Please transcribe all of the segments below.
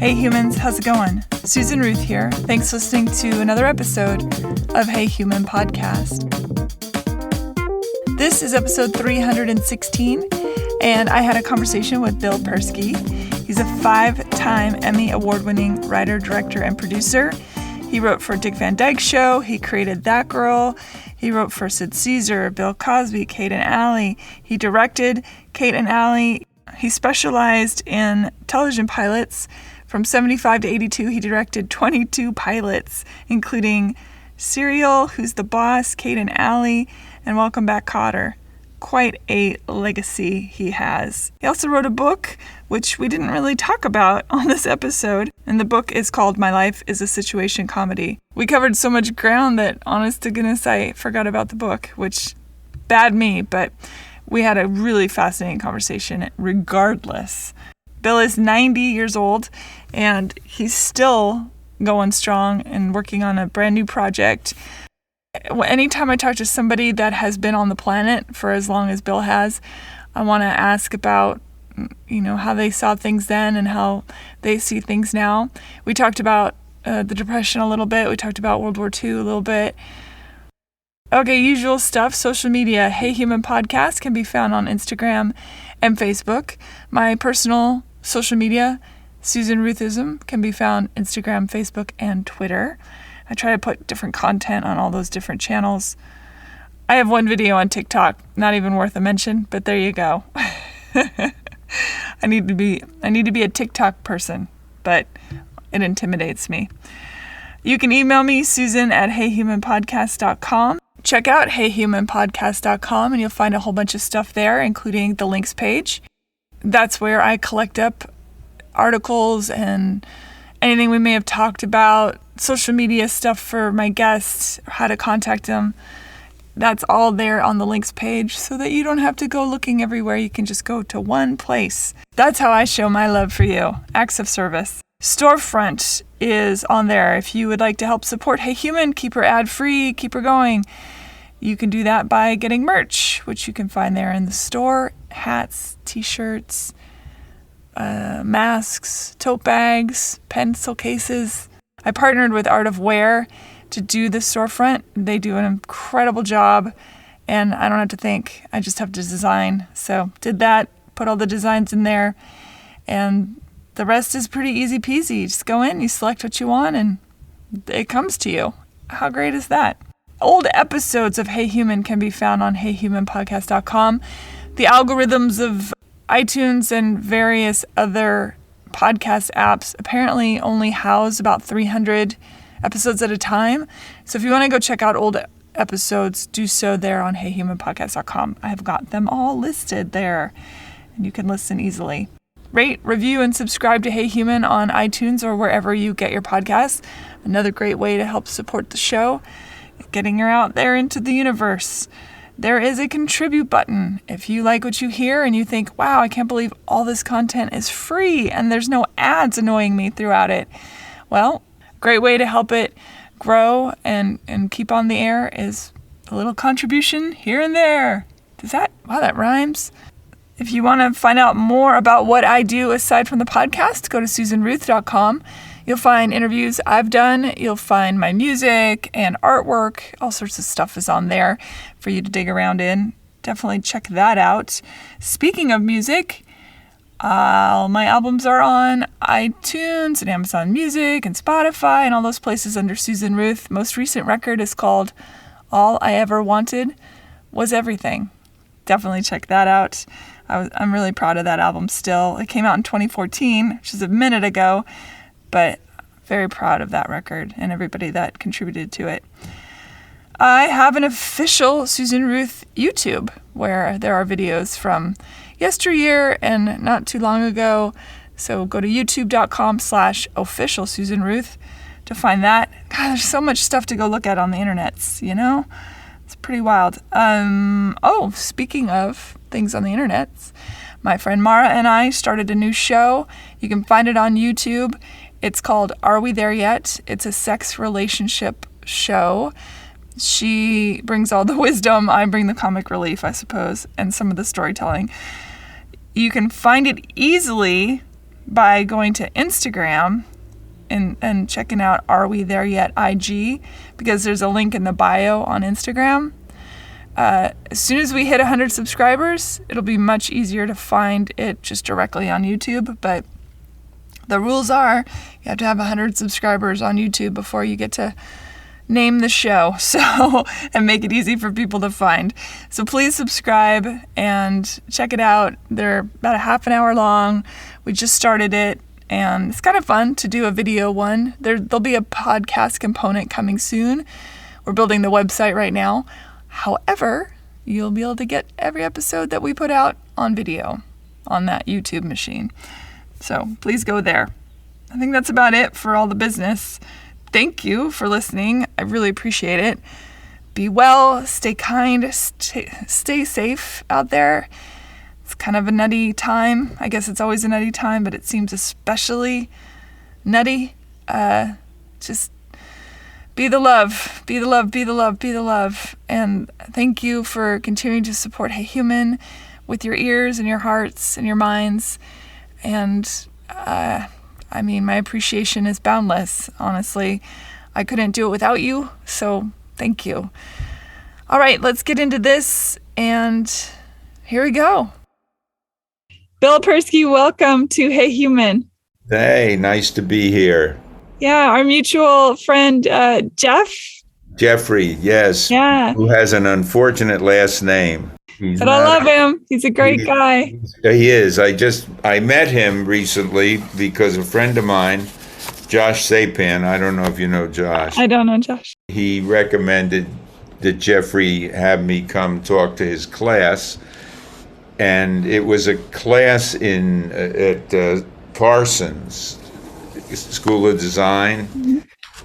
Hey humans, how's it going? Susan Ruth here. Thanks for listening to another episode of Hey Human Podcast. This is episode 316, and I had a conversation with Bill Persky. He's a 5-time Emmy award-winning writer, director, and producer. He wrote for Dick Van Dyke Show. He created That Girl. He wrote for Sid Caesar, Bill Cosby, Kate and Allie. He directed Kate and Allie. He specialized in television pilots. From 75 to 82, he directed 22 pilots, including Serial, Who's the Boss, Kate and Allie, and Welcome Back, Kotter. Quite a legacy he has. He also wrote a book, which we didn't really talk about on this episode, and the book is called My Life is a Situation Comedy. We covered so much ground that, honest to goodness, I forgot about the book, which, bad me, but we had a really fascinating conversation regardless. Bill is 90 years old, and he's still going strong and working on a brand new project. Anytime I talk to somebody that has been on the planet for as long as Bill has, I want to ask about, how they saw things then and how they see things now. We talked about the Depression a little bit. We talked about World War II a little bit. Okay, usual stuff. Social media. Hey Human Podcast can be found on Instagram and Facebook. My personal social media, Susan Ruthism, can be found Instagram, Facebook, and Twitter. I try to put different content on all those different channels. I have one video on TikTok, not even worth a mention, but there you go. I need to be a TikTok person, but it intimidates me. You can email me, Susan at heyhumanpodcast.com. Check out heyhumanpodcast.com and you'll find a whole bunch of stuff there, including the links page. That's where I collect up articles and anything we may have talked about, social media stuff for my guests, how to contact them. That's all there on the links page so that you don't have to go looking everywhere. You can just go to one place. That's how I show my love for you. Acts of service. Storefront is on there. If you would like to help support Hey Human, keep her ad-free, keep her going, you can do that by getting merch, which you can find there in the store. Hats, t-shirts, masks, tote bags, pencil cases. I partnered with Art of Wear to do the storefront. They do an incredible job, and I don't have to think. I just have to design. So did that, put all the designs in there, and the rest is pretty easy peasy. You just go in, you select what you want, and it comes to you. How great is that? Old episodes of Hey Human can be found on heyhumanpodcast.com. The algorithms of iTunes and various other podcast apps apparently only house about 300 episodes at a time. So if you want to go check out old episodes, do so there on heyhumanpodcast.com. I have got them all listed there, and you can listen easily. Rate, review, and subscribe to Hey Human on iTunes or wherever you get your podcasts. Another great way to help support the show, getting her out there into the universe. There is a contribute button. If you like what you hear and you think, wow, I can't believe all this content is free and there's no ads annoying me throughout it. Well, great way to help it grow and keep on the air is a little contribution here and there. Wow, that rhymes. If you want to find out more about what I do aside from the podcast, go to susanruth.com. You'll find interviews I've done. You'll find my music and artwork. All sorts of stuff is on there for you to dig around in. Definitely check that out. Speaking of music, my albums are on iTunes and Amazon Music and Spotify and all those places under Susan Ruth. Most recent record is called All I Ever Wanted Was Everything. Definitely check that out. I'm really proud of that album still. It came out in 2014, which is a minute ago, but very proud of that record and everybody that contributed to it. I have an official Susan Ruth YouTube where there are videos from yesteryear and not too long ago. So go to youtube.com/official Susan Ruth to find that. God, there's so much stuff to go look at on the internets, It's pretty wild. Speaking of things on the internets, my friend Mara and I started a new show. You can find it on YouTube. It's called Are We There Yet? It's a sex relationship show. She brings all the wisdom. I bring the comic relief, I suppose, and some of the storytelling. You can find it easily by going to Instagram and checking out Are We There Yet IG, because there's a link in the bio on Instagram. As soon as we hit 100 subscribers, it'll be much easier to find it just directly on YouTube. But the rules are you have to have 100 subscribers on YouTube before you get to name the show, so and make it easy for people to find. So please subscribe and check it out. They're about a half an hour long. We just started it, and it's kind of fun to do a video one. There'll be a podcast component coming soon. We're building the website right now. However, you'll be able to get every episode that we put out on video on that YouTube machine. So please go there. I think that's about it for all the business. Thank you for listening. I really appreciate it. Be well, stay kind, stay safe out there. It's kind of a nutty time. I guess it's always a nutty time, but it seems especially nutty. Just be the love, be the love, be the love, be the love. And thank you for continuing to support Hey Human with your ears and your hearts and your minds. And my appreciation is boundless, honestly. I couldn't do it without you, so thank you. All right, let's get into this, and here we go. Bill Persky, welcome to Hey Human. Hey, nice to be here. Yeah, our mutual friend, Jeffrey, yes. Yeah. Who has an unfortunate last name. But I love him. He's a great guy. He is. I met him recently because a friend of mine, Josh Sapan, I don't know if you know Josh. I don't know Josh. He recommended that Jeffrey have me come talk to his class. And it was a class at Parsons School of Design. Mm-hmm.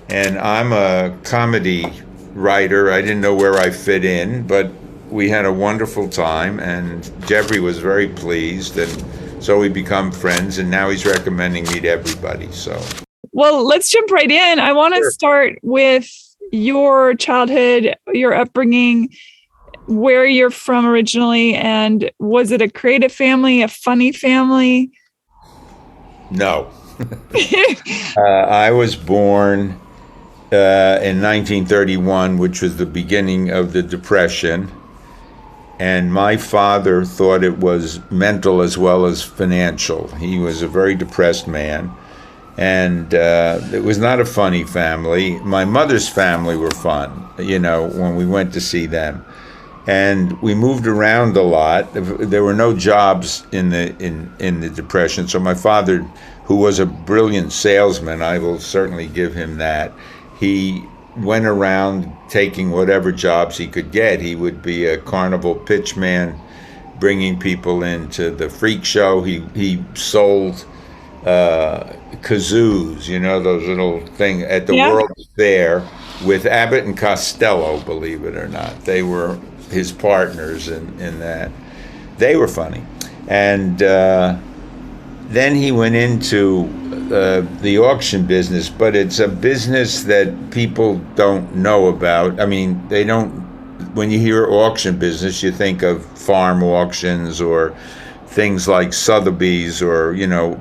And I'm a comedy writer. I didn't know where I fit in, but we had a wonderful time, and Jeffrey was very pleased, and so we become friends, and now he's recommending me to everybody. So, well, let's jump right in. I want to start with your childhood, your upbringing, where you're from originally, and was it a creative family, a funny family? No. I was born in 1931, which was the beginning of the Depression. And my father thought it was mental as well as financial. He was a very depressed man. And it was not a funny family. My mother's family were fun, when we went to see them. And we moved around a lot. There were no jobs in the Depression. So my father, who was a brilliant salesman, I will certainly give him that, he went around taking whatever jobs he could get. He would be a carnival pitchman, bringing people into the freak show. He sold kazoos, those little thing at the World's Fair with Abbott and Costello, believe it or not. They were his partners in that. They were funny. And then he went into the auction business, but it's a business that people don't know about. I mean, when you hear auction business, you think of farm auctions or things like Sotheby's or,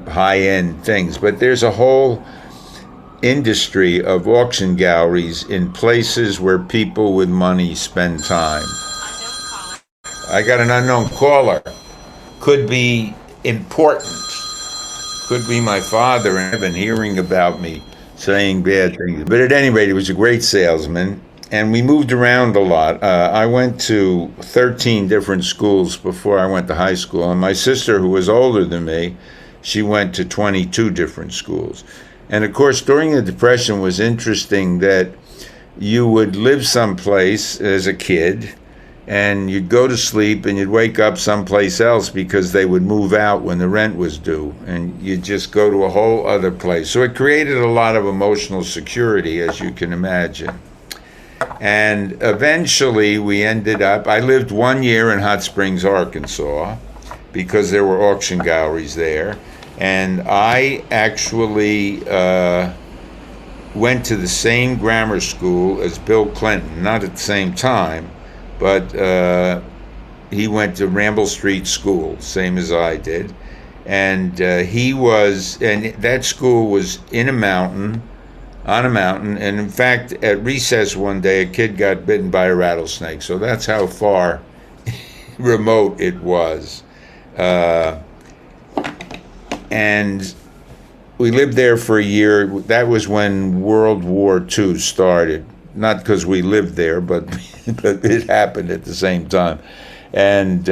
high-end things. But there's a whole industry of auction galleries in places where people with money spend time. I got an unknown caller. Could be important. Could be my father, and I've been hearing about me saying bad things. But at any rate, he was a great salesman, and we moved around a lot. I went to 13 different schools before I went to high school, and my sister, who was older than me, she went to 22 different schools. And of course, during the Depression, it was interesting that you would live someplace as a kid, and you'd go to sleep and you'd wake up someplace else because they would move out when the rent was due, and you'd just go to a whole other place. So it created a lot of emotional security, as you can imagine. And eventually I lived 1 year in Hot Springs, Arkansas, because there were auction galleries there. And I actually went to the same grammar school as Bill Clinton, not at the same time, but he went to Ramble Street School, same as I did. And and that school was in a mountain, on a mountain. And in fact, at recess one day, a kid got bitten by a rattlesnake. So that's how far remote it was. And we lived there for a year. That was when World War II started. Not because we lived there, but it happened at the same time. And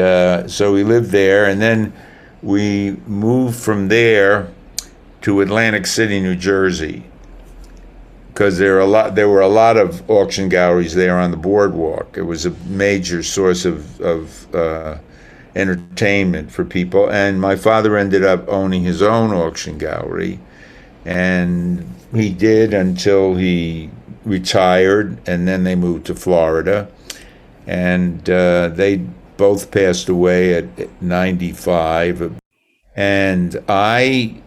so we lived there, and then we moved from there to Atlantic City, New Jersey, because there were a lot of auction galleries there on the boardwalk. It was a major source of entertainment for people. And my father ended up owning his own auction gallery, and he did until he retired, and then they moved to Florida, and they both passed away at 95. And I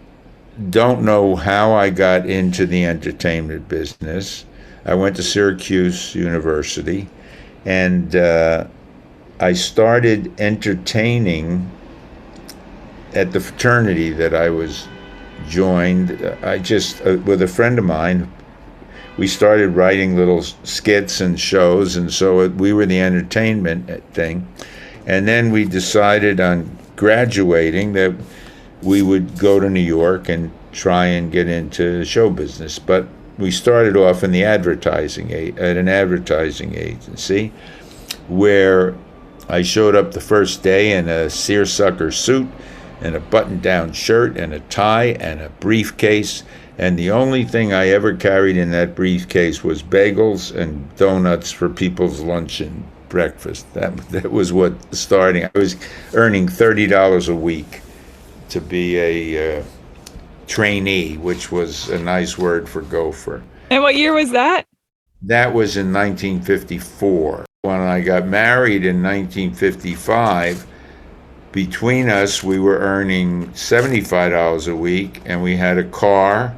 don't know how I got into the entertainment business. I went to Syracuse University, and I started entertaining at the fraternity that I was joined. I just, with a friend of mine, we started writing little skits and shows, and so we were the entertainment thing. And then we decided on graduating that we would go to New York and try and get into show business. But we started off in the at an advertising agency, where I showed up the first day in a seersucker suit and a button-down shirt and a tie and a briefcase. And the only thing I ever carried in that briefcase was bagels and donuts for people's lunch and breakfast. That was what starting. I was earning $30 a week to be a trainee, which was a nice word for gopher. And what year was that? That was in 1954. When I got married in 1955, between us, we were earning $75 a week, and we had a car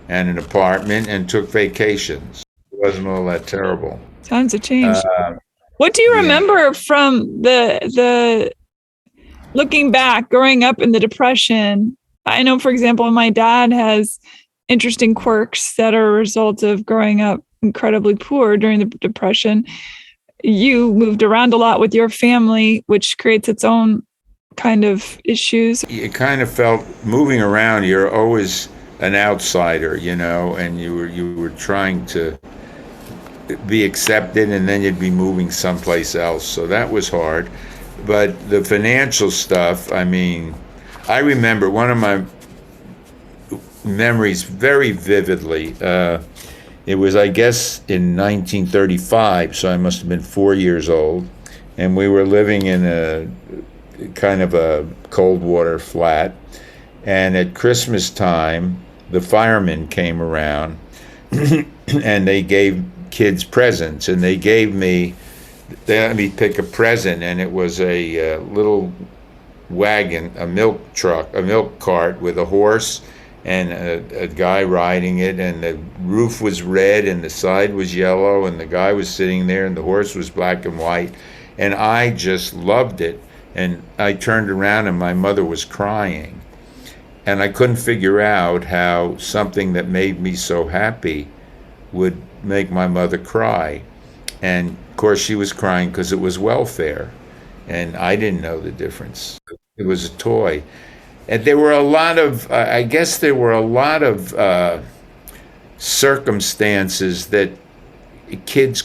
and an apartment and took vacations. It wasn't all that terrible. Times have changed. What do you remember from the looking back, growing up in the Depression? I know, for example, my dad has interesting quirks that are a result of growing up incredibly poor during the Depression. You moved around a lot with your family, which creates its own kind of issues. It kind of felt, moving around, you're always an outsider, and you were trying to be accepted, and then you'd be moving someplace else. So that was hard. But the financial stuff, I remember one of my memories very vividly. It was, I guess, in 1935, so I must have been 4 years old, and we were living in a kind of a cold water flat. And at Christmas time, the firemen came around and they gave kids presents, and they let me pick a present, and it was a little wagon, a milk cart with a horse and a guy riding it, and the roof was red and the side was yellow, and the guy was sitting there and the horse was black and white, and I just loved it. And I turned around and my mother was crying, and I couldn't figure out how something that made me so happy would make my mother cry. And of course she was crying because it was welfare, and I didn't know the difference. It was a toy. And there were a lot of, circumstances that kids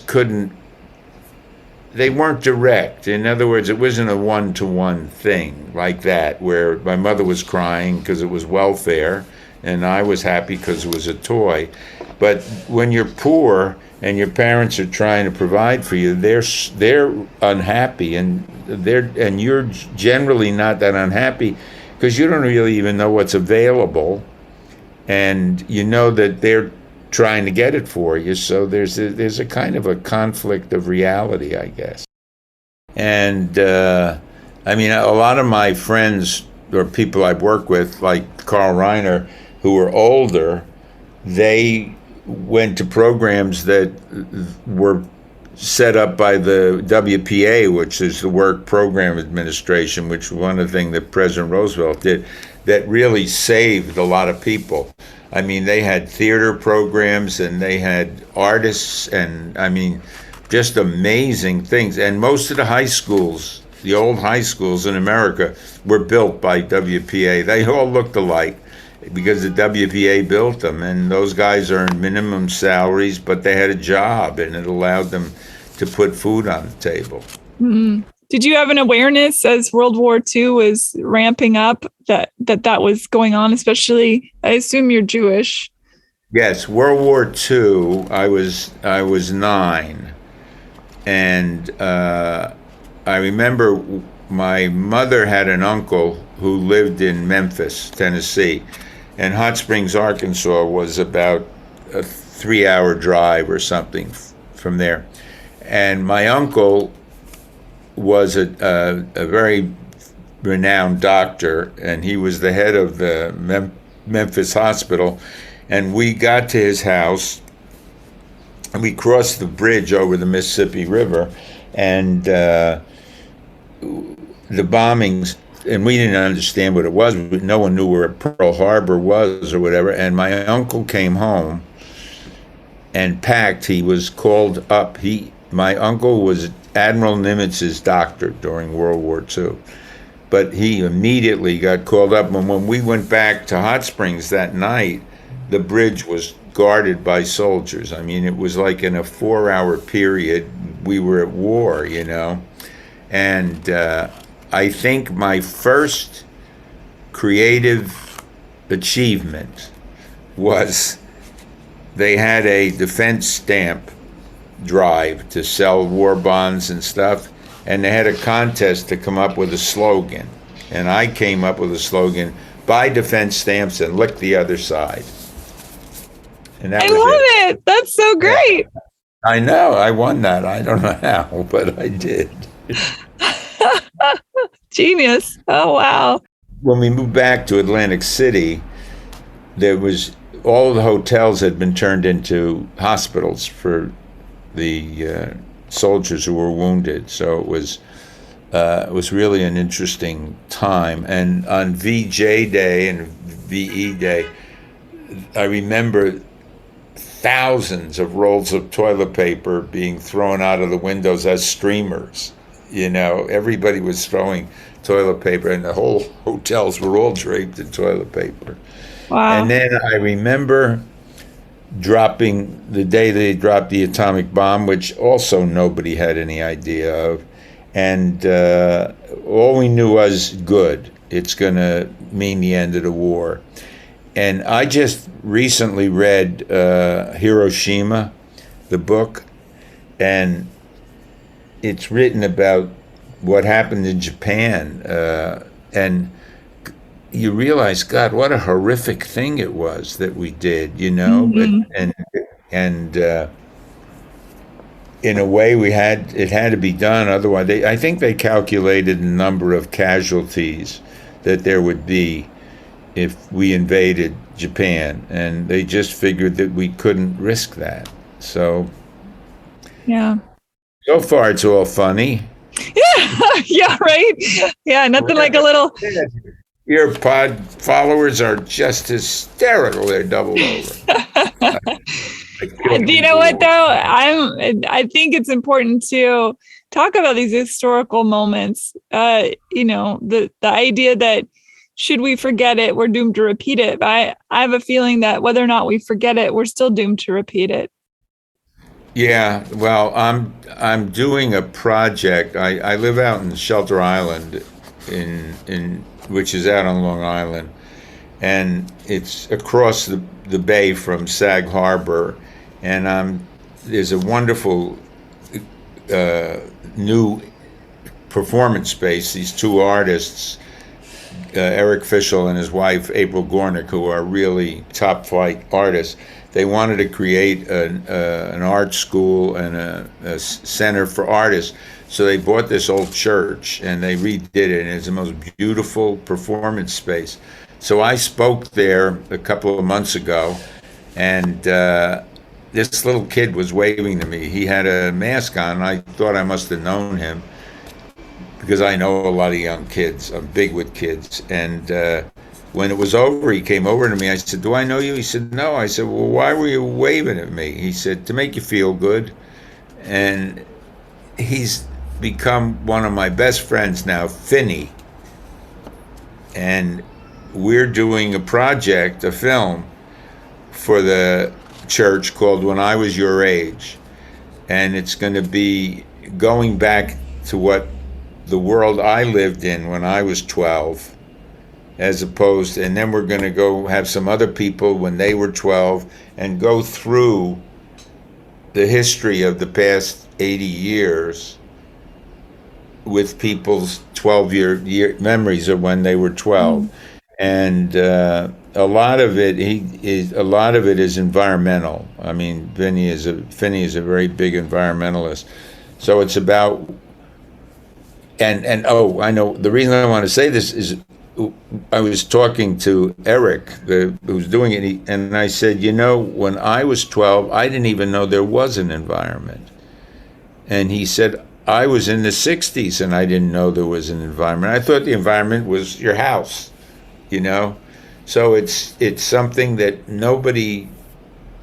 they weren't direct. In other words, it wasn't a one-to-one thing like that, where my mother was crying because it was welfare, and I was happy because it was a toy. But when you're poor and your parents are trying to provide for you, they're unhappy, and you're generally not that unhappy because you don't really even know what's available, and you know that they're trying to get it for you. So there's a kind of a conflict of reality, I guess. And a lot of my friends or people I've worked with, like Carl Reiner, who were older, they went to programs that were set up by the WPA, which is the Work Program Administration, which was one of the things that President Roosevelt did that really saved a lot of people. I mean, they had theater programs and they had artists and, I mean, just amazing things. And most of the high schools, the old high schools in America, were built by WPA. They all looked alike because the WPA built them, and those guys earned minimum salaries, but they had a job, and it allowed them to put food on the table. Mm-hmm. Did you have an awareness as World War II was ramping up that was going on? Especially, I assume you're Jewish. Yes, World War II. I was 9, and I remember my mother had an uncle who lived in Memphis, Tennessee, and Hot Springs, Arkansas was about a 3-hour drive or something from there. And my uncle was a very renowned doctor, and he was the head of the Memphis hospital. And we got to his house, and we crossed the bridge over the Mississippi River, and the bombings, and we didn't understand what it was. No one knew where Pearl Harbor was or whatever. And my uncle came home and packed. He was called up. My uncle was Admiral Nimitz's doctor during World War II. But he immediately got called up. And when we went back to Hot Springs that night, the bridge was guarded by soldiers. I mean, it was like in a 4-hour period, we were at war, you know. And I think my first creative achievement was they had a defense stamp drive to sell war bonds and stuff, and they had a contest to come up with a slogan. And I came up with a slogan, buy defense stamps and lick the other side. And that I love it. That's so great. Yeah. I know. I won that. I don't know how, but I did. Genius. Oh, wow. When we moved back to Atlantic City, there was all of the hotels had been turned into hospitals for the soldiers who were wounded. So it was really an interesting time. And on VJ Day and VE Day, I remember thousands of rolls of toilet paper being thrown out of the windows as streamers. You know, everybody was throwing toilet paper, and the whole hotels were all draped in toilet paper. Wow. And then I remember dropping the day they dropped the atomic bomb, which also nobody had any idea of. And all we knew was good. It's going to mean the end of the war. And I just recently read Hiroshima, the book, and it's written about what happened in Japan, and you realize, God, what a horrific thing it was that we did, you know. Mm-hmm. And in a way, it had to be done. Otherwise, I think they calculated the number of casualties that there would be if we invaded Japan, and they just figured that we couldn't risk that. So, yeah. So far, it's all funny. Yeah, yeah, right. Yeah, nothing like a little. Your pod followers are just hysterical. They're doubled over. You know what, though? I think it's important to talk about these historical moments. You know, the idea that should we forget it, we're doomed to repeat it. But I have a feeling that whether or not we forget it, we're still doomed to repeat it. Yeah, well, I'm doing a project. I live out in Shelter Island, in which is out on Long Island, and it's across the bay from Sag Harbor, and there's a wonderful new performance space. These two artists, Eric Fischel and his wife April Gornick, who are really top flight artists. They wanted to create an art school and a center for artists. So they bought this old church and they redid it, and it's the most beautiful performance space. So I spoke there a couple of months ago, and this little kid was waving to me. He had a mask on, and I thought I must have known him because I know a lot of young kids. I'm big with kids. And when it was over, he came over to me. I said, "Do I know you?" He said, "No." I said, "Well, why were you waving at me?" He said, "To make you feel good." And he's become one of my best friends now, Finney. And we're doing a project, a film, for the church called When I Was Your Age. And it's going to be going back to what the world I lived in when I was 12, as opposed, and then we're going to go have some other people when they were 12 and go through the history of the past 80 years with people's 12-year memories of when they were 12. And a lot of it is environmental. I mean, Finney is a very big environmentalist. So it's about, and oh, I know the reason I want to say this is I was talking to Eric, who's doing it, and I said, when I was 12, I didn't even know there was an environment. And he said, I was in the 60s and I didn't know there was an environment. I thought the environment was your house, So it's something that nobody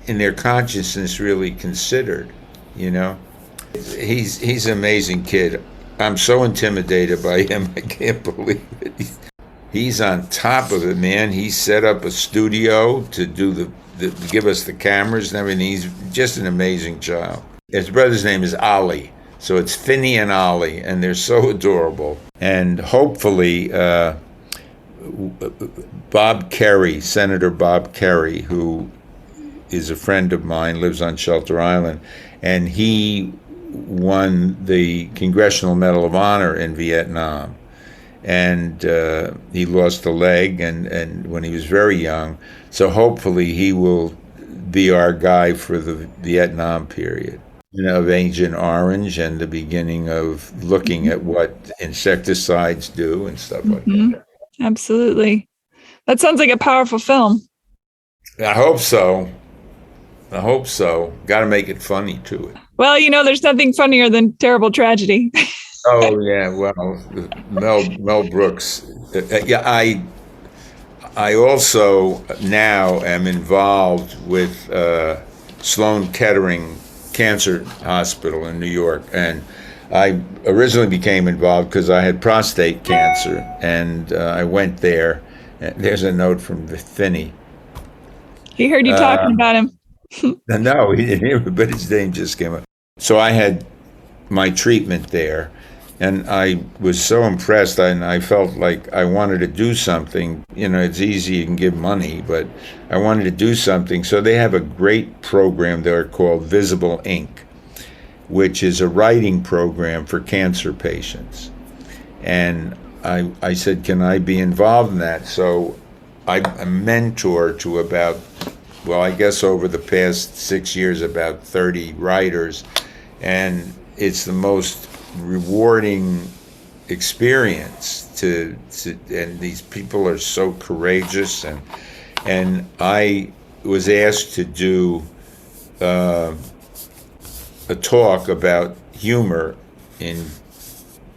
in their consciousness really considered, He's an amazing kid. I'm so intimidated by him, I can't believe it. He's on top of it, man. He set up a studio to do to give us the cameras and everything. He's just an amazing child. His brother's name is Allie. So it's Finney and Allie, and they're so adorable. And hopefully, Bob Kerry, Senator Bob Kerry, who is a friend of mine, lives on Shelter Island, and he won the Congressional Medal of Honor in Vietnam. And he lost a leg and when he was very young. So hopefully he will be our guy for the Vietnam period. Of Agent Orange and the beginning of looking at what insecticides do and stuff like that. Absolutely. That sounds like a powerful film. I hope so. Got to make it funny too. Well, there's nothing funnier than terrible tragedy. Oh yeah, well, Mel Brooks. Yeah, I also now am involved with Sloan Kettering Cancer Hospital in New York, and I originally became involved because I had prostate cancer, and I went there. There's a note from Finney. He heard you talking about him. No, he didn't hear it, but his name just came up. So I had my treatment there, and I was so impressed, and I felt like I wanted to do something. It's easy, you can give money, but I wanted to do something. So they have a great program there called Visible Ink, which is a writing program for cancer patients. And I said, can I be involved in that? So I'm a mentor to about, I guess over the past 6 years, about 30 writers. And it's the most rewarding experience and these people are so courageous, and I was asked to do a talk about humor in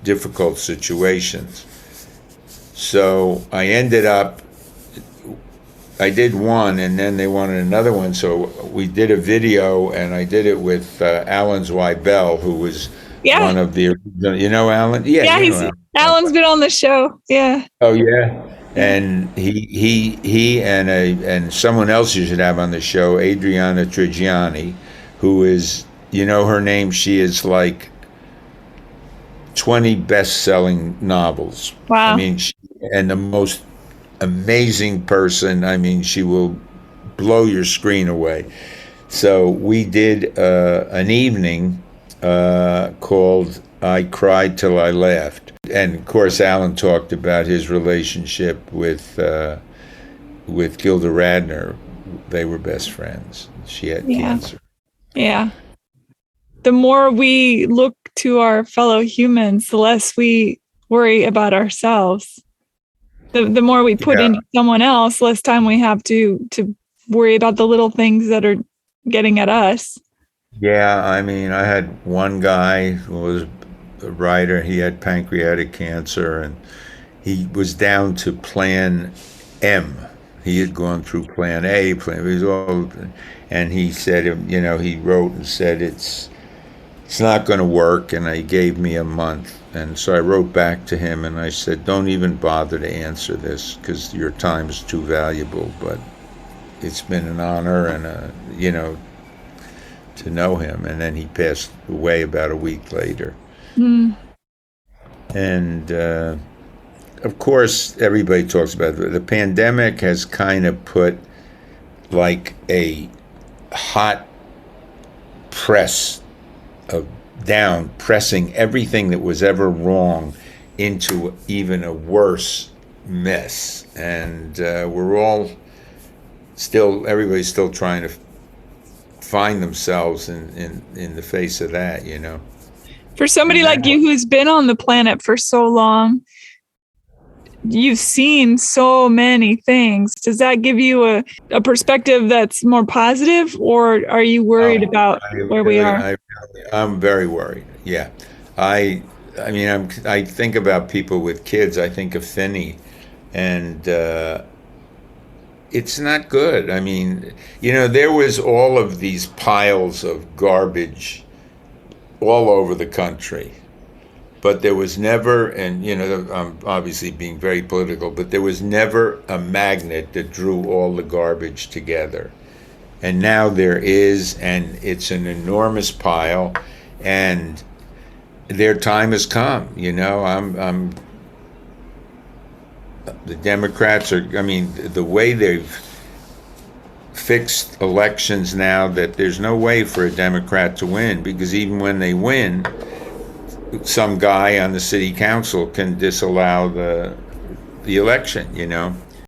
difficult situations. So I did one, and then they wanted another one, so we did a video, and I did it with Alan Zweibel, who was one of the original, Alan? Yeah, Alan's been on the show. Yeah. Oh yeah, and he and someone else you should have on the show, Adriana Trigiani, who is, her name. She is like 20 best-selling novels. Wow. I mean, and the most amazing person. I mean, she will blow your screen away. So we did an evening called I Cried Till I Laughed. And of course, Alan talked about his relationship with Gilda Radner. They were best friends. She had cancer. Yeah. The more we look to our fellow humans, the less we worry about ourselves. The more we put into someone else, less time we have to worry about the little things that are getting at us. Yeah, I mean, I had one guy who was a writer. He had pancreatic cancer, and he was down to Plan M. He had gone through Plan A, Plan. It was all, and he said, he wrote and said it's not going to work, and he gave me a month. And so I wrote back to him, and I said, don't even bother to answer this because your time is too valuable. But it's been an honor and to know him. And then he passed away about a week later. Mm. And of course, everybody talks about it. The pandemic has kind of put like a hot press of down, pressing everything that was ever wrong into even a worse mess. And we're all everybody's still trying to find themselves in the face of that, For somebody like you who's been on the planet for so long, you've seen so many things. Does that give you a perspective that's more positive, or are you worried about where we are? I'm very worried. Yeah. I think about people with kids. I think of Finney, and it's not good. I mean, there was all of these piles of garbage all over the country. But there was never, and I'm obviously being very political, but there was never a magnet that drew all the garbage together. And now there is, and it's an enormous pile, and their time has come. The Democrats the way they've fixed elections now, that there's no way for a Democrat to win, because even when they win, some guy on the city council can disallow the election,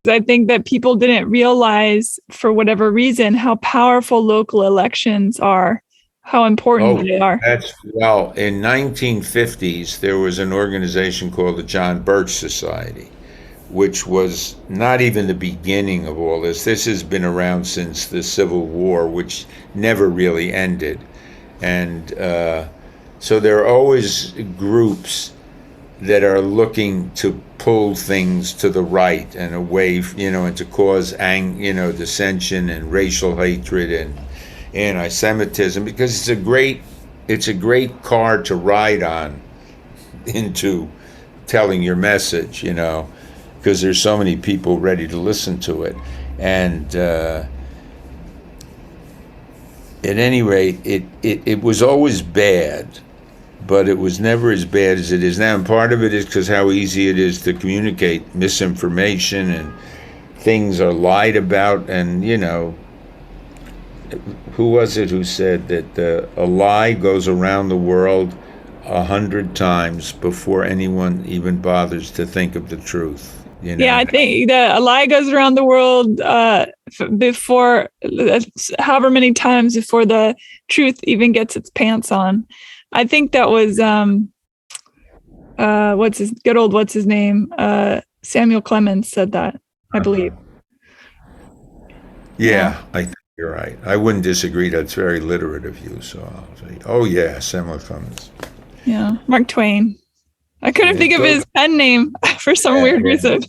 I think that people didn't realize, for whatever reason, how powerful local elections are, how important they are. In 1950s, there was an organization called the John Birch Society, which was not even the beginning of all this. This has been around since the Civil War, which never really ended. And so there are always groups that are looking to pull things to the right and away, and to cause dissension and racial hatred and anti-Semitism, because it's a great card to ride on into telling your message, because there's so many people ready to listen to it. And at any rate, it was always bad, but it was never as bad as it is now. And part of it is because how easy it is to communicate misinformation, and things are lied about. And, who was it who said that a lie goes around the world 100 times before anyone even bothers to think of the truth? Yeah, I think a lie goes around the world before, however many times before the truth even gets its pants on. I think that was what's his name? Samuel Clemens said that, I believe. Yeah, I think you're right. I wouldn't disagree. That's very literate of you. So I'll say, oh yeah, Samuel Clemens. Yeah, Mark Twain. I couldn't think of his pen name for some weird reason.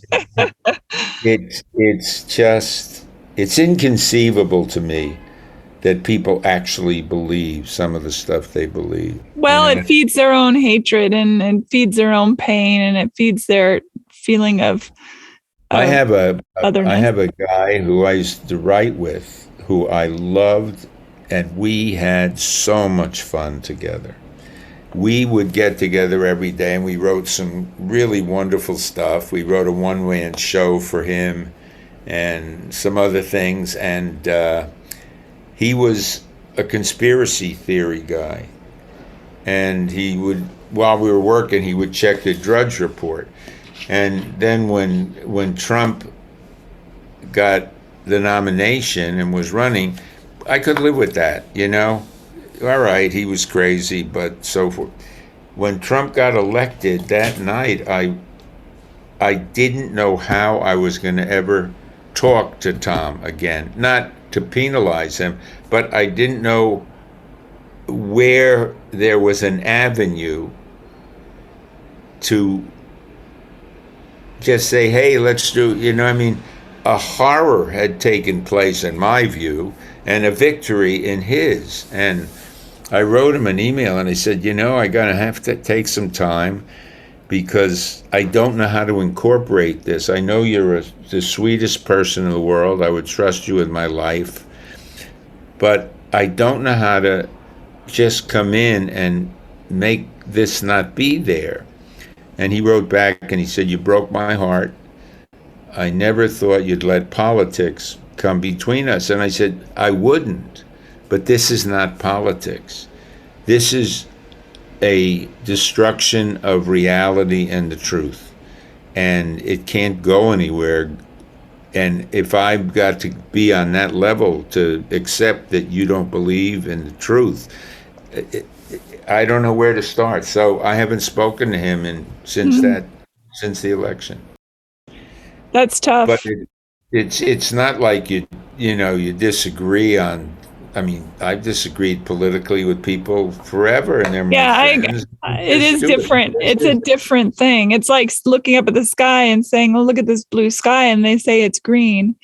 It's inconceivable to me that people actually believe some of the stuff they believe. Well, it feeds their own hatred, and it feeds their own pain, and it feeds their feeling of I have a otherness. guy who I used to write with, who I loved, and we had so much fun together. We would get together every day, and we wrote some really wonderful stuff. We wrote a one-man show for him and some other things, and he was a conspiracy theory guy. And he would, while we were working, he would check the Drudge Report. And then when Trump got the nomination and was running, I could live with that, All right, he was crazy, but so forth. When Trump got elected that night, I didn't know how I was going to ever talk to Tom again. Not to penalize him, but I didn't know where there was an avenue to just say, hey, let's do, a horror had taken place in my view and a victory in his. And I wrote him an email and I said, I'm going to have to take some time because I don't know how to incorporate this. I know you're the sweetest person in the world. I would trust you with my life. But I don't know how to just come in and make this not be there. And he wrote back and he said, you broke my heart. I never thought you'd let politics come between us. And I said, I wouldn't. But this is not politics. This is a destruction of reality and the truth. And it can't go anywhere. And if I've got to be on that level to accept that you don't believe in the truth, I don't know where to start. So I haven't spoken to him since the election. That's tough. But it's not like you disagree on. I mean, I've disagreed politically with people forever, and they're my friends. It is different. It's a different thing. It's like looking up at the sky and saying, "Oh, look at this blue sky," and they say it's green.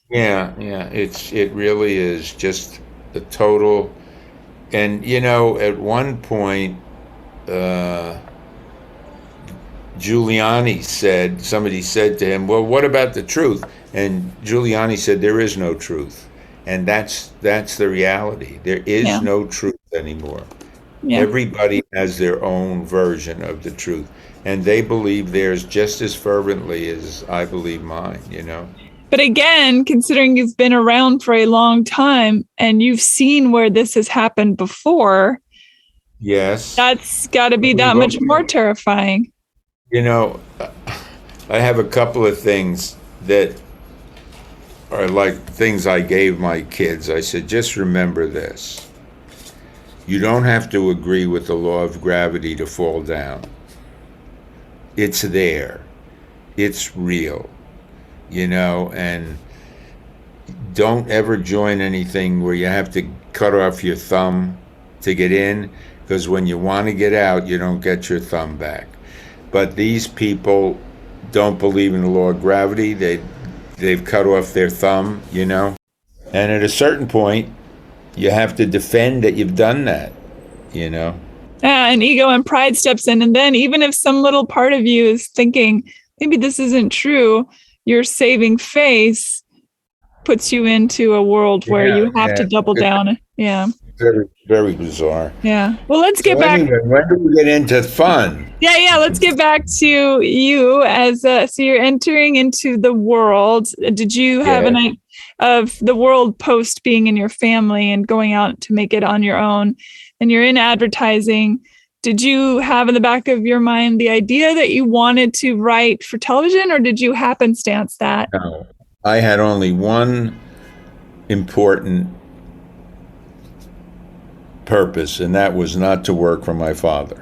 Yeah. It really is just the total. And at one point, somebody said to him, well, what about the truth? And Giuliani said, there is no truth. And that's the reality. There is no truth anymore. Yeah. Everybody has their own version of the truth. And they believe theirs just as fervently as I believe mine, But again, considering you've been around for a long time and you've seen where this has happened before, yes, that's got to be that much more terrifying. I have a couple of things that are like things I gave my kids. I said, just remember this. You don't have to agree with the law of gravity to fall down. It's there. It's real. And don't ever join anything where you have to cut off your thumb to get in, because when you want to get out, you don't get your thumb back. But these people don't believe in the law of gravity. They've cut off their thumb, And at a certain point, you have to defend that you've done that, Yeah, and ego and pride steps in. And then even if some little part of you is thinking, maybe this isn't true, your saving face puts you into a world where you have to double down. Yeah. Very, very bizarre. Yeah. Well, let's get back. Anyway, when do we get into fun? Yeah. Let's get back to you so you're entering into the world. Did you have an idea of the world post being in your family and going out to make it on your own? And you're in advertising. Did you have in the back of your mind the idea that you wanted to write for television, or did you happenstance that? No, I had only one important purpose, and that was not to work for my father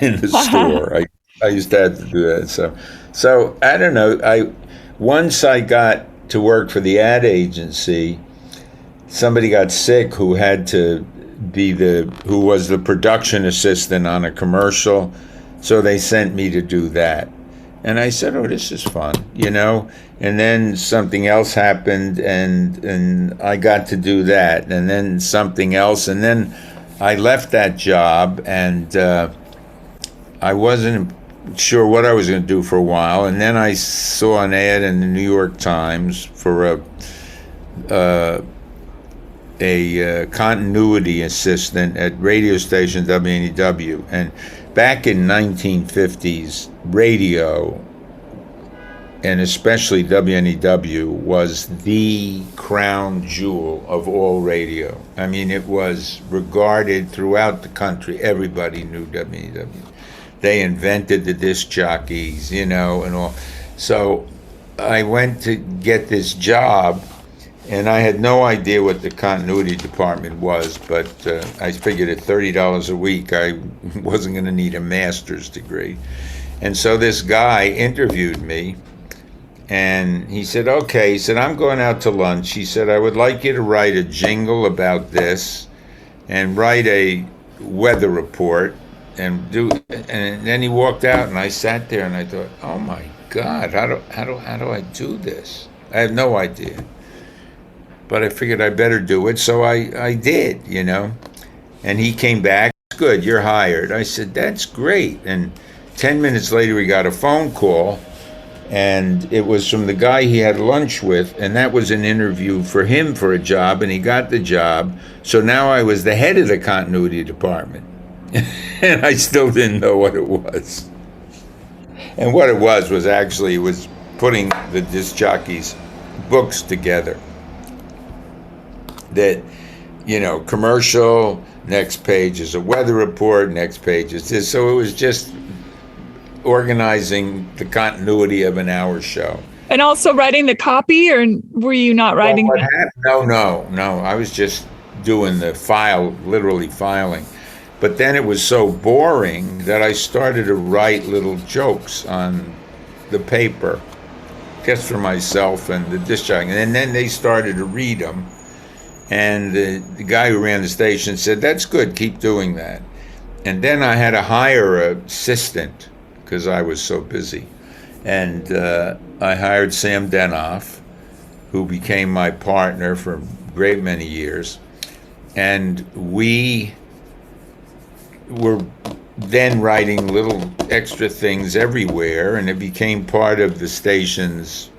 in the store. I used to have to do that. So I don't know. Once I got to work for the ad agency, somebody got sick who had to who was the production assistant on a commercial. So they sent me to do that. And I said, oh, this is fun, And then something else happened and I got to do that. And then something else. And then I left that job and I wasn't sure what I was going to do for a while. And then I saw an ad in the New York Times for a continuity assistant at radio station WNEW. And back in 1950s, radio, and especially WNEW, was the crown jewel of all radio. I mean, it was regarded throughout the country. Everybody knew WNEW. They invented the disc jockeys, and all. So I went to get this job, and I had no idea what the continuity department was, but I figured at $30 a week, I wasn't going to need a master's degree. And so this guy interviewed me, And he said, okay. He said, I'm going out to lunch. He said, I would like you to write a jingle about this and write a weather report and do. And then he walked out, and I sat there and I thought, oh my God, how do I do this? I have no idea. But I figured I better do it, so I did, And he came back, good, you're hired. I said, that's great. And 10 minutes later, we got a phone call, and it was from the guy he had lunch with, and that was an interview for him for a job, and he got the job. So now I was the head of the continuity department, and I still didn't know what it was. And what it was actually putting the disc jockeys' books together. That, commercial, next page is a weather report, next page is this. So it was just organizing the continuity of an hour show. And also writing the copy, or were you not writing? No. I was just doing the literally filing. But then it was so boring that I started to write little jokes on the paper, just for myself and the disc jockey. And then they started to read them. And the guy who ran the station said, that's good, keep doing that. And then I had to hire an assistant because I was so busy. And I hired Sam Denoff, who became my partner for a great many years. And we were then writing little extra things everywhere, and it became part of the station's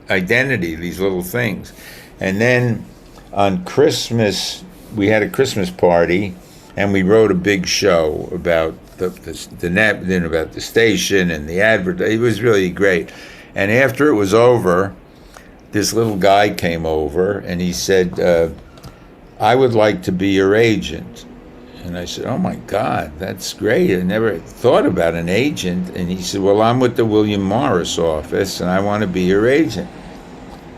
identity, these little things. And then on Christmas, we had a Christmas party, and we wrote a big show about about the station and the advert. It was really great. And after it was over, this little guy came over, and he said, I would like to be your agent. And I said, oh my God, that's great. I never thought about an agent. And he said, well, I'm with the William Morris office, and I want to be your agent.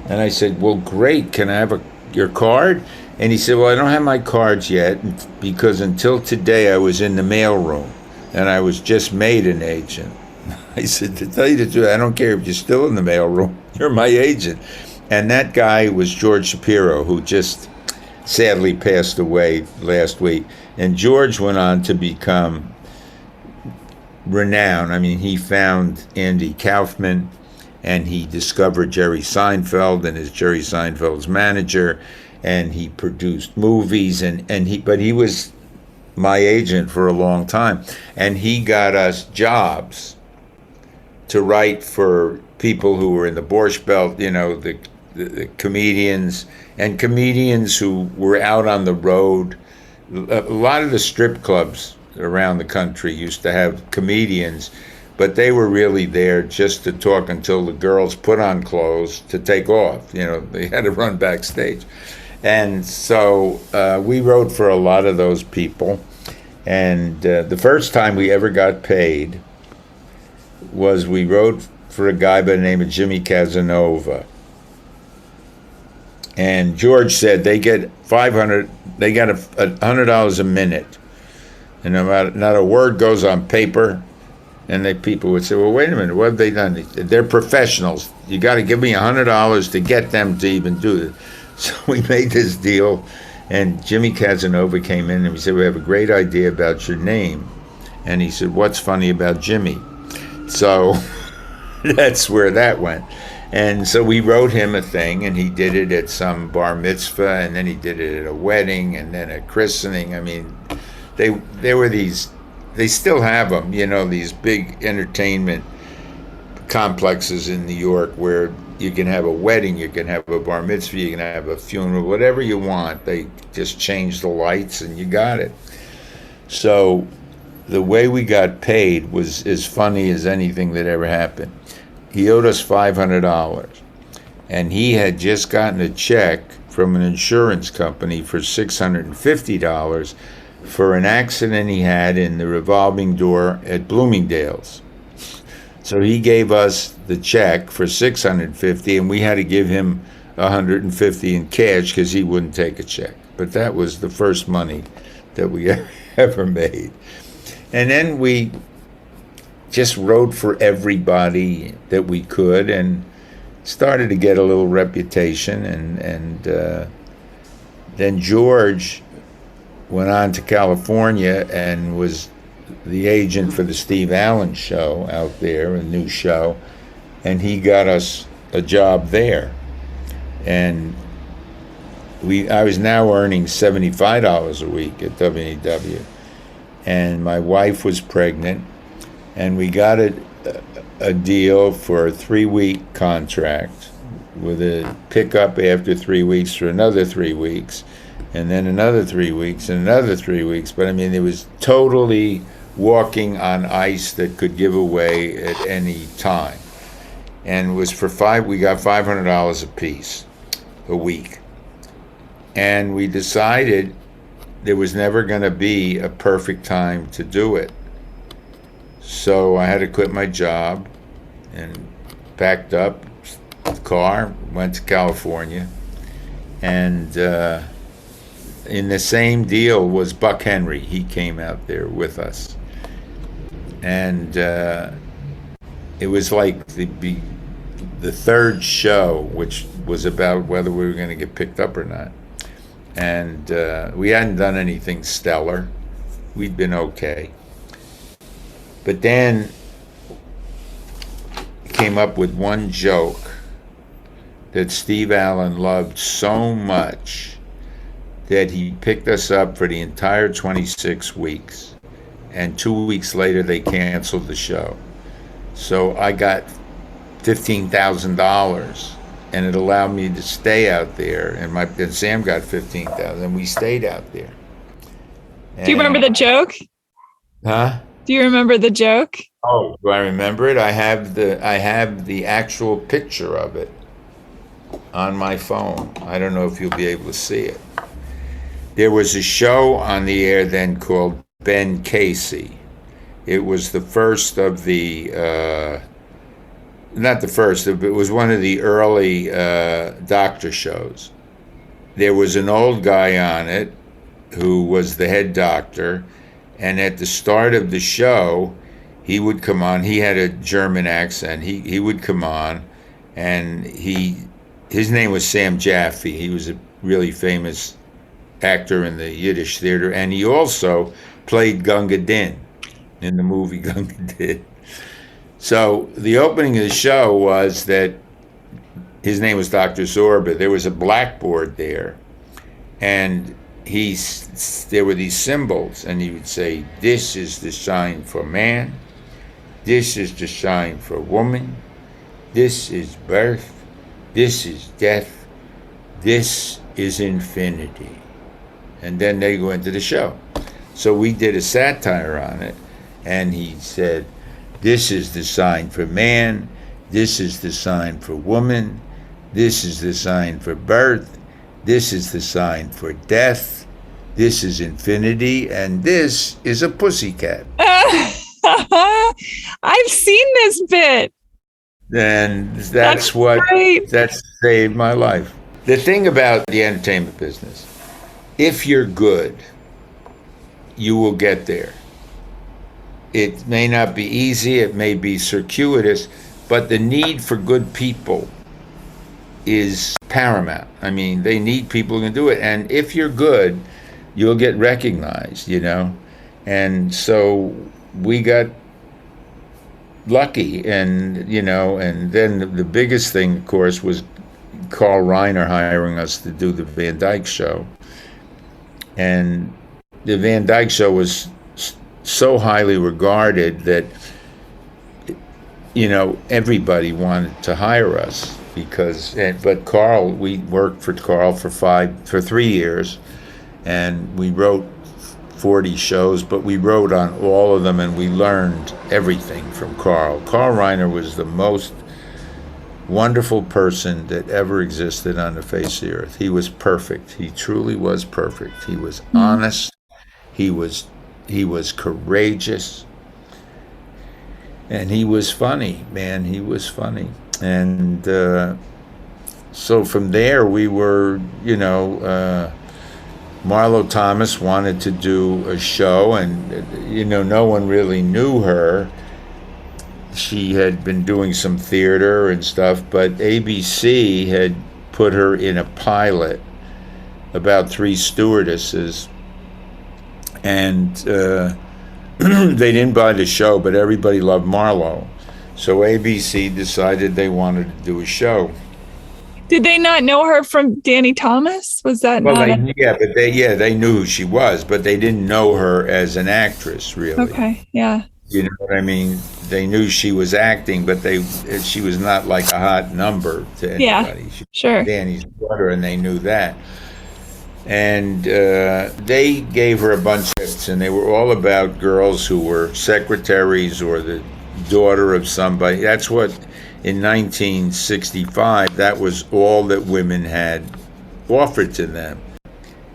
And I said, well, great. Can I have your card? And he said, well, I don't have my cards yet, because until today I was in the mailroom, and I was just made an agent. I said, to tell you the truth, I don't care if you're still in the mailroom. You're my agent. And that guy was George Shapiro, who just sadly passed away last week. And George went on to become renowned. I mean, he found Andy Kaufman, and he discovered Jerry Seinfeld and is Jerry Seinfeld's manager, and he produced movies, but he was my agent for a long time. And he got us jobs to write for people who were in the Borscht Belt, the comedians, and comedians who were out on the road. A lot of the strip clubs around the country used to have comedians, but they were really there just to talk until the girls put on clothes to take off. They had to run backstage. And so we wrote for a lot of those people. And the first time we ever got paid was we wrote for a guy by the name of Jimmy Casanova. And George said they get $100 a minute, and not a word goes on paper. And people would say, well, wait a minute, what have they done? They're professionals. You got to give me $100 to get them to even do it. So we made this deal, and Jimmy Casanova came in and he said, we have a great idea about your name. And he said, what's funny about Jimmy? So that's where that went. And so we wrote him a thing, and he did it at some bar mitzvah, and then he did it at a wedding, and then a christening. I mean, they were these, they still have them, these big entertainment complexes in New York where you can have a wedding, you can have a bar mitzvah, you can have a funeral, whatever you want. They just change the lights and you got it. So the way we got paid was as funny as anything that ever happened. He owed us $500, and he had just gotten a check from an insurance company for $650 for an accident he had in the revolving door at Bloomingdale's. So he gave us the check for $650, and we had to give him $150 in cash because he wouldn't take a check. But that was the first money that we ever made. And then we just wrote for everybody that we could, and started to get a little reputation. And then George went on to California and was the agent for the Steve Allen show out there, a new show, and he got us a job there. And I was now earning $75 a week at WEW, and my wife was pregnant, and we got a deal for a 3-week contract with a pickup after 3 weeks for another 3 weeks, and then another 3 weeks, and another 3 weeks. But I mean, it was totally walking on ice that could give away at any time. And it was we got $500 a piece a week. And we decided there was never going to be a perfect time to do it. So I had to quit my job and packed up the car, went to California. And in the same deal was Buck Henry. He came out there with us. And it was like the third show, which was about whether we were going to get picked up or not. And we hadn't done anything stellar. We'd been okay. But then came up with one joke that Steve Allen loved so much that he picked us up for the entire 26 weeks. And 2 weeks later, they canceled the show. So I got $15,000, and it allowed me to stay out there. And Sam got $15,000, and we stayed out there. Do you remember the joke? Huh? Do you remember the joke? Oh, do I remember it? I have the actual picture of it on my phone. I don't know if you'll be able to see it. There was a show on the air then called Ben Casey. It was the first of the, not the first, it was one of the early doctor shows. There was an old guy on it who was the head doctor, and at the start of the show, he would come on. He had a German accent. He would come on, and his name was Sam Jaffe. He was a really famous actor in the Yiddish theater, and he also played Gunga Din in the movie Gunga Din. So the opening of the show was that his name was Dr. Zorba. There was a blackboard there, and there were these symbols, and he would say, "This is the sign for man. This is the sign for woman. This is birth. This is death. This is infinity." And then they go into the show. So we did a satire on it, and he said, "This is the sign for man. This is the sign for woman. This is the sign for birth. This is the sign for death. This is infinity, and this is a pussycat." I've seen this bit. And That's great. that saved my life. The thing about the entertainment business, if you're good, you will get there. It may not be easy, it may be circuitous, but the need for good people is paramount. I mean, they need people who can do it. And if you're good, you'll get recognized, you know? And so we got lucky, and, you know, and then the biggest thing, of course, was Carl Reiner hiring us to do the Van Dyke Show. And the Van Dyke Show was so highly regarded that, you know, everybody wanted to hire us but Carl, we worked for Carl for 3 years, and we wrote 40 shows, but we wrote on all of them, and we learned everything from Carl. Carl Reiner was the most wonderful person that ever existed on the face of the earth. He was perfect. He truly was perfect. He was honest. He was courageous, and he was funny, man. He was funny. And so from there, we were, you know, Marlo Thomas wanted to do a show, and, you know, no one really knew her. she had been doing some theater and stuff, but ABC had put her in a pilot about three stewardesses, and they didn't buy the show, but everybody loved Marlo. So ABC decided they wanted to do a show. Did they not know her from Danny Thomas? Was that Well, not? they knew who she was, but they didn't know her as an actress, really. Okay, yeah. You know what I mean? They knew she was acting, but she was not like a hot number to anybody. Yeah, She was sure. Danny's daughter, and they knew that. And they gave her a bunch of tips, and they were all about girls who were secretaries or the daughter of somebody. That's what, in 1965, that was all that women had offered to them.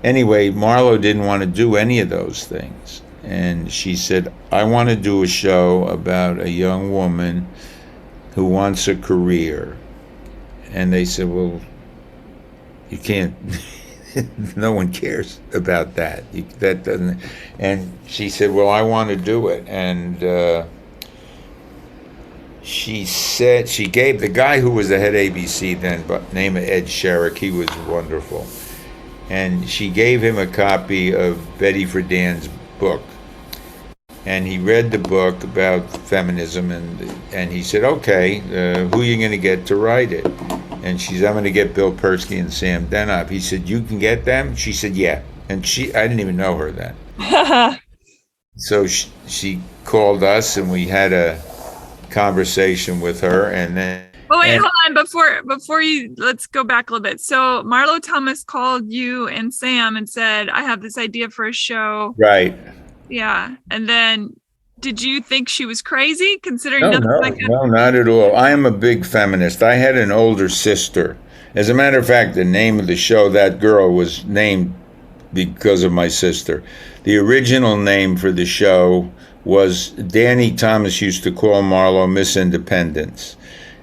Anyway, Marlo didn't want to do any of those things. And she said, I want to do a show about a young woman who wants a career. And they said, well, you can't, no one cares about that. That doesn't. And she said, well, I want to do it. And she said, she gave the guy who was the head ABC then, but name of Ed Sherrick, he was wonderful. And she gave him a copy of Betty Friedan's book. And he read the book about feminism, and he said, okay, who are you going to get to write it? And she said, I'm going to get Bill Persky and Sam Denop. He said, you can get them? She said, yeah. And I didn't even know her then. So she called us, and we had a conversation with her, and then... Oh, wait, hold on. Before you, let's go back a little bit. So Marlo Thomas called you and Sam and said, I have this idea for a show. Right. Yeah. And then did you think she was crazy considering No, not at all. I am a big feminist. I had an older sister. As a matter of fact, the name of the show, that girl, was named because of my sister. The original name for the show was, Danny Thomas used to call Marlo Miss Independence.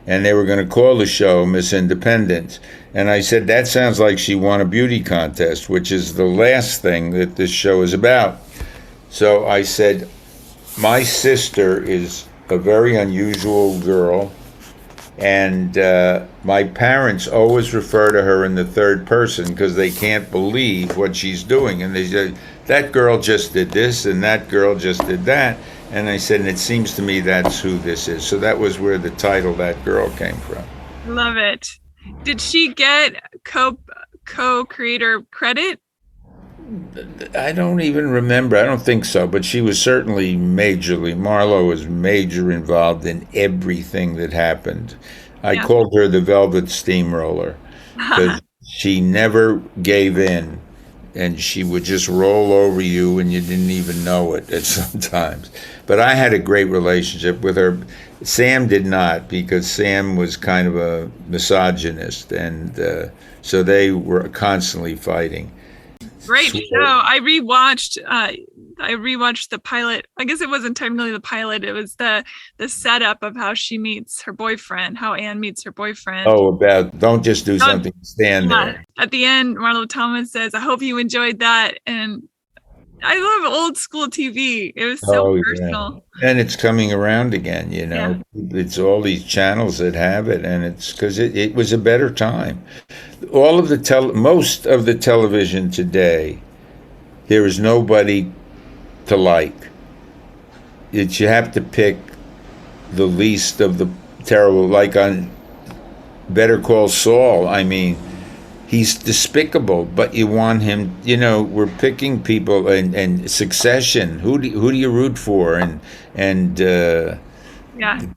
And they were going to call the show Miss Independence. And I said, that sounds like she won a beauty contest, which is the last thing that this show is about. So I said, my sister is a very unusual girl, and my parents always refer to her in the third person because they can't believe what she's doing. And they said, that girl just did this, and that girl just did that. And I said, and it seems to me that's who this is. So that was where the title, That Girl, came from. Love it. Did she get co-creator credit? I don't even remember. I don't think so, but she was certainly Marlo was major involved in everything that happened. I called her the Velvet Steamroller because she never gave in, and she would just roll over you and you didn't even know it at sometimes. But I had a great relationship with her. Sam did not, because Sam was kind of a misogynist, and so they were constantly fighting. Great show. I rewatched the pilot. I guess it wasn't technically the pilot. It was the setup of how she meets her boyfriend, how Anne meets her boyfriend. Oh, about don't just do something, stand there. At the end, Marlo Thomas says, I hope you enjoyed that. And I love old school TV. It was so personal. Yeah. And it's coming around again, you know. Yeah. It's all these channels that have it, and it's because it was a better time. All of most of the television today, there is nobody to like. You have to pick the least of the terrible, like on Better Call Saul. I mean, he's despicable, but you want him, you know, we're picking people, and Succession, who do you root for? And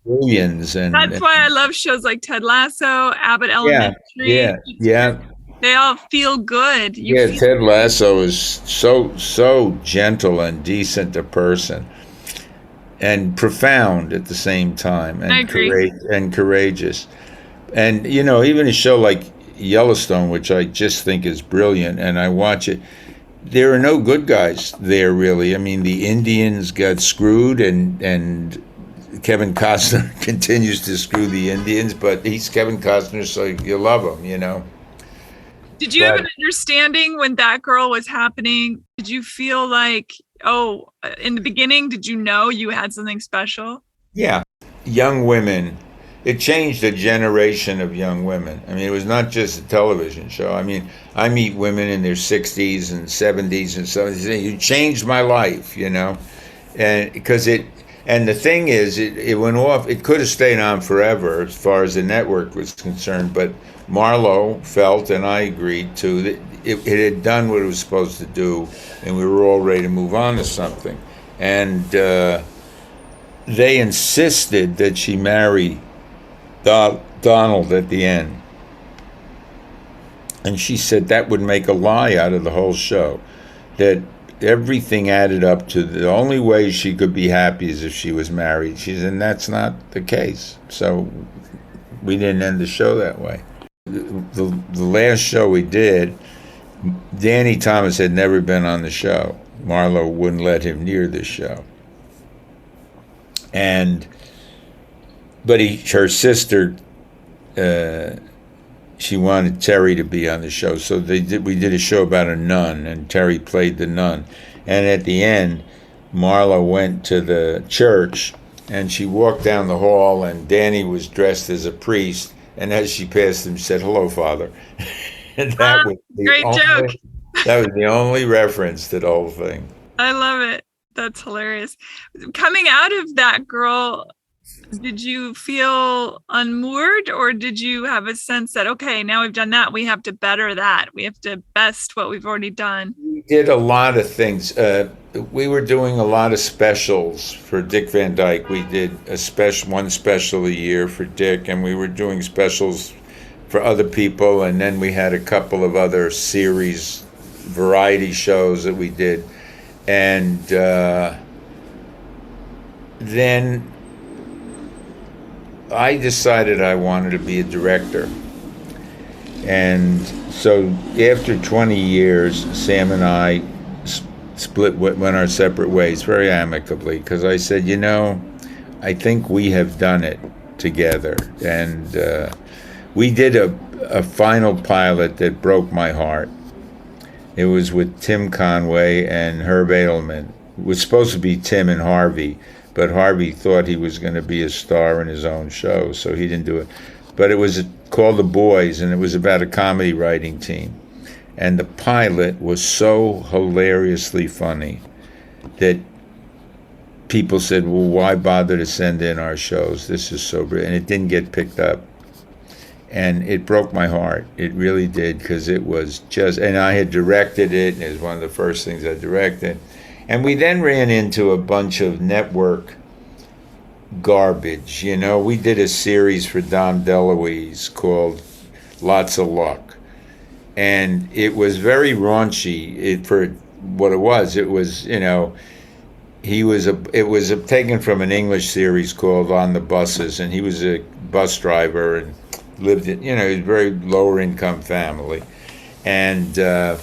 Billions. That's why I love shows like Ted Lasso, Abbott Elementary. Yeah. They all feel good. Ted Lasso is so gentle and decent a person, and profound at the same time, and courageous. And, you know, even a show like Yellowstone, which I just think is brilliant, and I watch it, there are no good guys there, really. I mean, the Indians got screwed, and Kevin Costner continues to screw the Indians, but he's Kevin Costner, so you love him, you know. Did you have an understanding when that girl was happening? Did you feel like, in the beginning, did you know you had something special? Yeah. young women, it changed a generation of young women. I mean, it was not just a television show. I mean, I meet women in their 60s and 70s and 70s saying, you changed my life, you know? And because and the thing is, it went off, it could have stayed on forever as far as the network was concerned, but Marlowe felt, and I agreed too, that it had done what it was supposed to do, and we were all ready to move on to something. And they insisted that she marry Donald at the end. And she said that would make a lie out of the whole show. That everything added up to the only way she could be happy is if she was married. She said, and that's not the case. So we didn't end the show that way. The last show we did, Danny Thomas had never been on the show. Marlowe wouldn't let him near the show. But her sister, she wanted Terry to be on the show, so we did a show about a nun, and Terry played the nun. And at the end, Marla went to the church, and she walked down the hall, and Danny was dressed as a priest, and as she passed him, she said, "Hello, Father." And that was the great joke. That was the only reference to the whole thing. I love it. That's hilarious. Coming out of that, girl, did you feel unmoored, or did you have a sense that, okay, now we've done that, we have to better that, we have to best what we've already done? We did a lot of things. We were doing a lot of specials for Dick Van Dyke. We did one special a year for Dick, and we were doing specials for other people, and then we had a couple of other series, variety shows that we did. And then I decided I wanted to be a director. And so after 20 years, Sam and I went our separate ways very amicably, because I said, I think we have done it together. And we did a final pilot that broke my heart. It was with Tim Conway and Herb Edelman. It was supposed to be Tim and Harvey, but Harvey thought he was going to be a star in his own show, so he didn't do it. But it was called The Boys, and it was about a comedy writing team. And the pilot was so hilariously funny that people said, well, why bother to send in our shows? This is so brilliant. And it didn't get picked up. And it broke my heart. It really did, because it was just, and I had directed it, and it was one of the first things I directed. And we then ran into a bunch of network garbage. We did a series for Dom DeLuise called Lots of Luck. And it was very raunchy for what it was. It was, it was taken from an English series called On the Buses, and he was a bus driver and lived in, a very lower income family. And the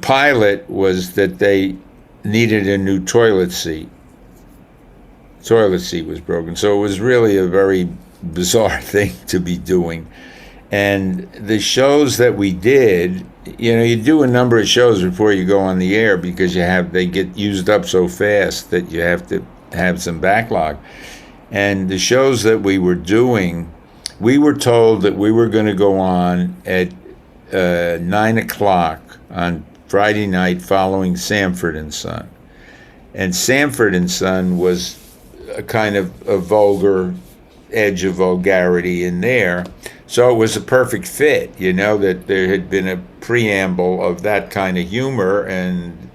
pilot was that they needed a new toilet seat. Toilet seat was broken. So it was really a very bizarre thing to be doing. And the shows that we did, you do a number of shows before you go on the air, because they get used up so fast that you have to have some backlog. And the shows that we were doing, we were told that we were going to go on at 9 o'clock on Friday night following Sanford & Son. And Sanford & Son was a kind of a vulgar edge of vulgarity in there. So it was a perfect fit, that there had been a preamble of that kind of humor, and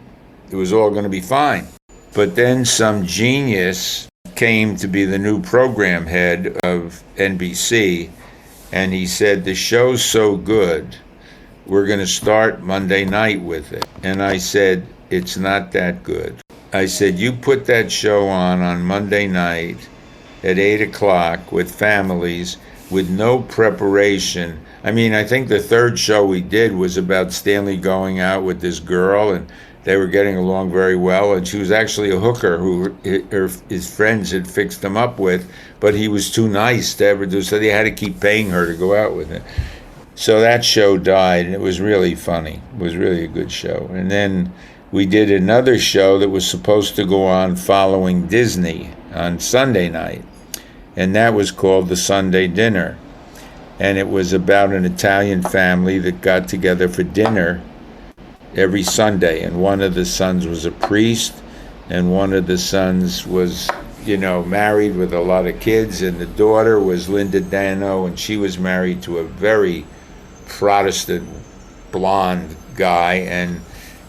it was all going to be fine. But then some genius came to be the new program head of NBC, and he said, the show's so good, we're going to start Monday night with it. And I said, it's not that good. I said, you put that show on Monday night at 8 o'clock with families with no preparation. I mean, I think the third show we did was about Stanley going out with this girl, and they were getting along very well, and she was actually a hooker who his friends had fixed him up with, but he was too nice to ever do, so they had to keep paying her to go out with him. So that show died, and it was really funny. It was really a good show. And then we did another show that was supposed to go on following Disney on Sunday night, and that was called The Sunday Dinner. And it was about an Italian family that got together for dinner every Sunday, and one of the sons was a priest, and one of the sons was, married with a lot of kids, and the daughter was Linda Dano, and she was married to a very Protestant blonde guy, and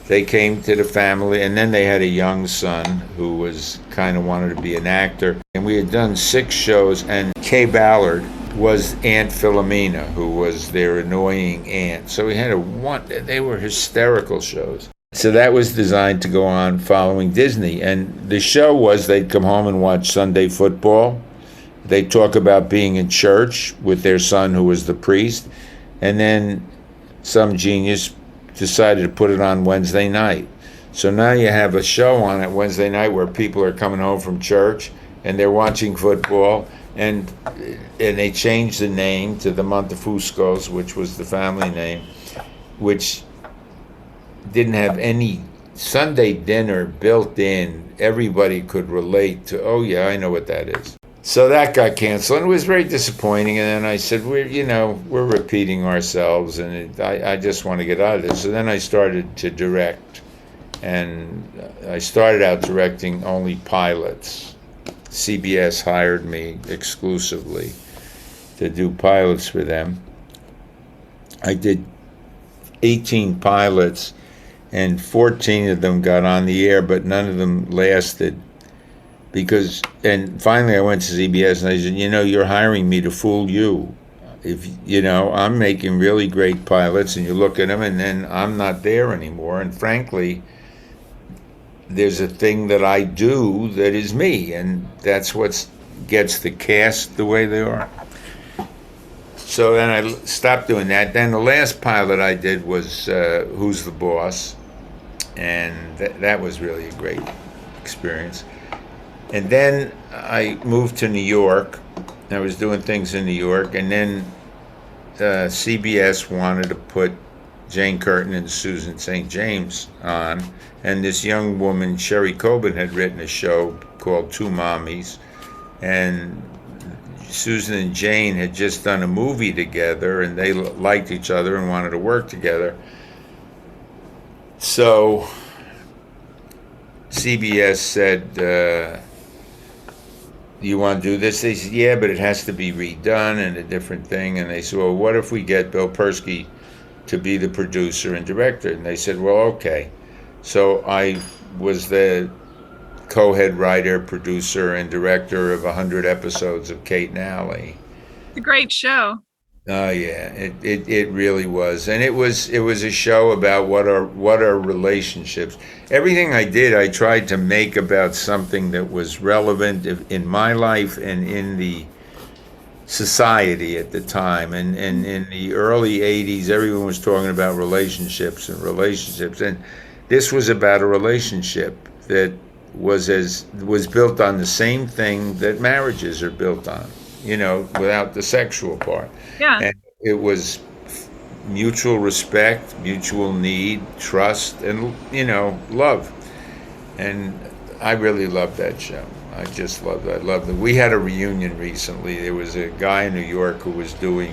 they came to the family, and then they had a young son who was kind of wanted to be an actor. And we had done 6 shows, and Kay Ballard was Aunt Philomena, who was their annoying aunt. So we had they were hysterical shows. So that was designed to go on following Disney. And the show was they'd come home and watch Sunday football. They'd talk about being in church with their son, who was the priest. And then some genius decided to put it on Wednesday night. So now you have a show on at Wednesday night where people are coming home from church and they're watching football, and they changed the name to the Montefuscos, which was the family name, which didn't have any Sunday dinner built in. Everybody could relate to, oh yeah, I know what that is. So that got canceled, and it was very disappointing. And then I said, we're repeating ourselves, and I just want to get out of this. So then I started to direct, and I started out directing only pilots. CBS hired me exclusively to do pilots for them. I did 18 pilots, and 14 of them got on the air, but none of them lasted. And finally I went to CBS and I said, you're hiring me to fool you. If, I'm making really great pilots, and you look at them and then I'm not there anymore. And frankly, there's a thing that I do that is me, and that's what gets the cast the way they are. So then I stopped doing that. Then the last pilot I did was Who's the Boss? And that was really a great experience. And then I moved to New York. I was doing things in New York, and then CBS wanted to put Jane Curtin and Susan St. James on, and this young woman, Sherry Coben, had written a show called Two Mommies, and Susan and Jane had just done a movie together, and they liked each other and wanted to work together. So CBS said, you want to do this? They said, yeah, but it has to be redone and a different thing. And they said, well, what if we get Bill Persky to be the producer and director? And they said, well, okay. So I was the co-head writer, producer, and director of 100 episodes of Kate and Allie. It's a great show. Oh yeah, it really was, and it was a show about what are relationships. Everything I did, I tried to make about something that was relevant in my life and in the society at the time. And in the early '80s, everyone was talking about relationships, and this was about a relationship that was built on the same thing that marriages are built on, without the sexual part. Yeah. And it was mutual respect, mutual need, trust, and, love. And I really loved that show. I just loved it. I loved it. We had a reunion recently. There was a guy in New York who was doing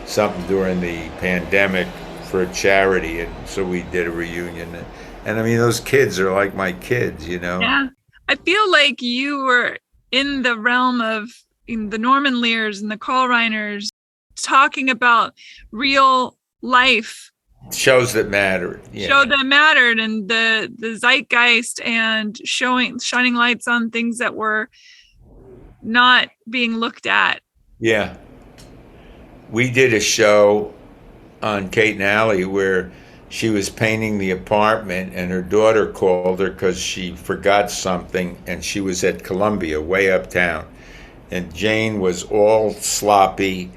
something during the pandemic for a charity, and so we did a reunion. And I mean, those kids are like my kids, Yeah. I feel like you were in the realm of the Norman Lears and the Carl Reiners, talking about real life shows that mattered. Yeah. Show that mattered, and the zeitgeist, and shining lights on things that were not being looked at. Yeah. We did a show on Kate and Allie where she was painting the apartment, and her daughter called her because she forgot something, and she was at Columbia, way uptown. And Jane was all sloppy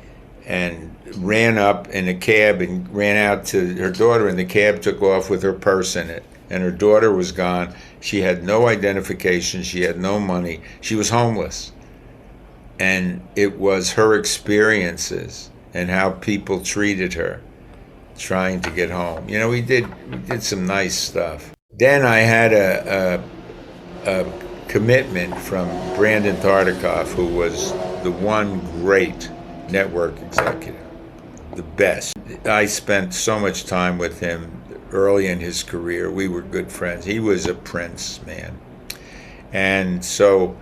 and ran up in a cab and ran out to her daughter, and the cab took off with her purse in it. And her daughter was gone. She had no identification. She had no money. She was homeless. And it was her experiences and how people treated her trying to get home. We did some nice stuff. Then I had a commitment from Brandon Tartikoff, who was the one great network executive, the best. I spent so much time with him early in his career. We were good friends. He was a prince, man. And so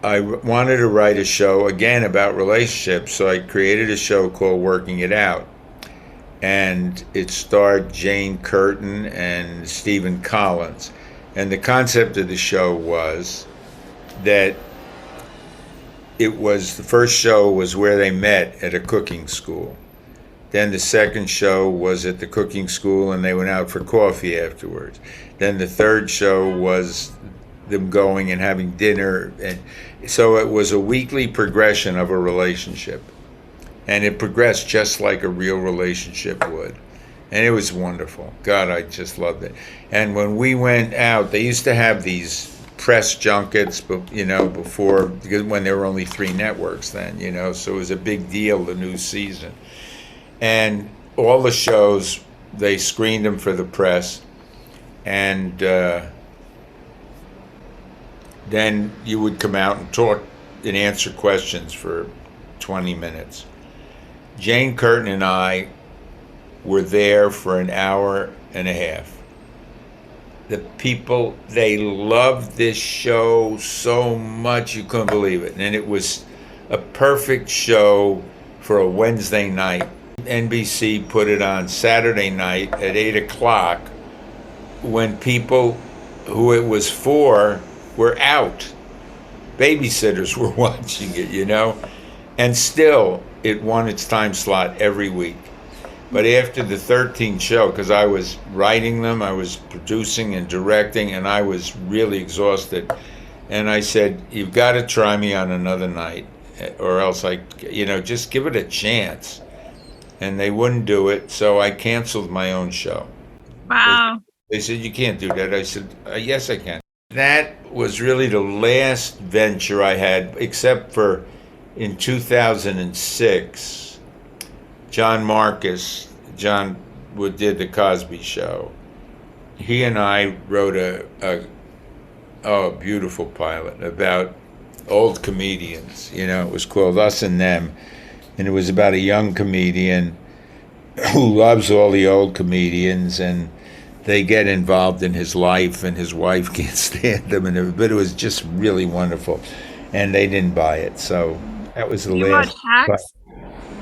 I wanted to write a show again about relationships, so I created a show called Working It Out. And it starred Jane Curtin and Stephen Collins. And the concept of the show was that the first show was where they met at a cooking school. Then the second show was at the cooking school and they went out for coffee afterwards. Then the third show was them going and having dinner. And so it was a weekly progression of a relationship. And it progressed just like a real relationship would. And it was wonderful. God, I just loved it. And when we went out, they used to have these press junkets, before, because when there were only 3 networks then, so it was a big deal, the new season. And all the shows, they screened them for the press. And then you would come out and talk and answer questions for 20 minutes. Jane Curtin and I were there for an hour and a half. The people, they loved this show so much you couldn't believe it. And it was a perfect show for a Wednesday night. NBC put it on Saturday night at 8 o'clock when people who it was for were out. Babysitters were watching it, And still, it won its time slot every week. But after the 13th show, because I was writing them, I was producing and directing, and I was really exhausted. And I said, you've got to try me on another night, or else just give it a chance. And they wouldn't do it, so I canceled my own show. Wow. They said, you can't do that. I said, yes, I can. That was really the last venture I had, except for in 2006, John Marcus, did the Cosby Show. He and I wrote a beautiful pilot about old comedians. It was called Us and Them, and it was about a young comedian who loves all the old comedians, and they get involved in his life, and his wife can't stand him, but it was just really wonderful, and they didn't buy it, so that was the last. You watch Hacks?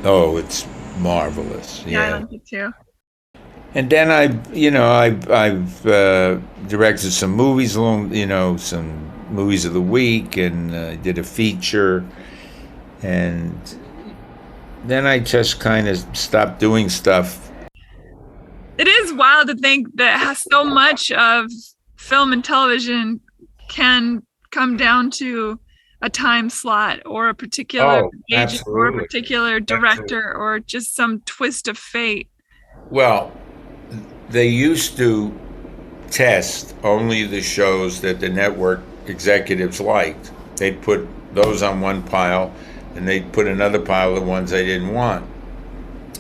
Oh, it's marvelous. Yeah, I like it too. And then I've directed some movies some movies of the week, and did a feature, and then I just kind of stopped doing stuff. It is wild to think that so much of film and television can come down to a time slot or a particular agent or a particular director or just some twist of fate. Well, they used to test only the shows that the network executives liked. They'd put those on one pile, and they'd put another pile of ones they didn't want.